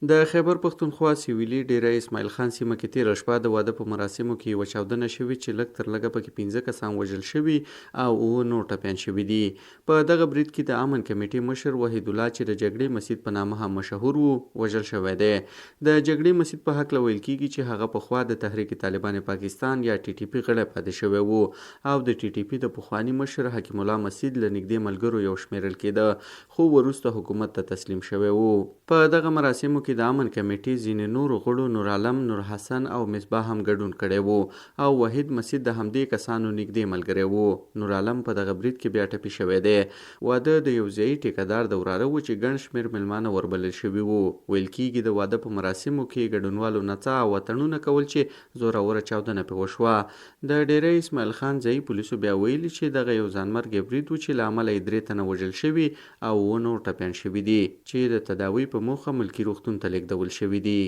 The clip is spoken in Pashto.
د خیبر پښتونخوا سویلي ډیری اسماعیل خان سیمه کې تېره شپه د واده په مراسمو کې یوه چاودنه شوې چې لږ تر لږه پکې 15 کسان وژل شوي او 9 نور ټپیان شوي دي. په دغه برید کې د امن کمیټې مشر وحید الله چې د جګړې مسجد په نامه هم مشهور و وژل شوی دی. د جګړې مسجد په هکله ویل کیږي چې هغه پخوا د تحریک طالبان پاکستان یا ټي ټي پي غړی پاتې شوی و او د ټي ټي پي د پخواني مشر حکیم الله مسجد له نږدې ملګرو یو شمیرل کېده خو وروسته حکومت ته تسلیم شوی و. په دغه مراسمو کې د امن کمیټې ځینې نورو غړو نور عالم، نور حسن او مصباح هم ګډون کړی و او وحید مسجد د همدې کسانو نږدې ملګری و. نور عالم په دغه برید کې بیا ټپي شوی دی. واده د یو ځایي ټیکهدار د وراره و چې ګڼ شمېر میلمانه وربلل شوي وو. ویل کېږي د واده په مراسمو کې ګډونوالو نڅا او اتڼونه کول چې زوروره چاودنه پرې وشوه. د ډیری اسماعیل خان ځایي پولیسو بیا ویلي چې دغه یو ځانمرګی برید و چې له امله یې 3 تنه وژل شوي او 9 نور ټپیان شوي دي چې د تداوۍ په موخه ملکي روغتون ته لیږدول شوي دي.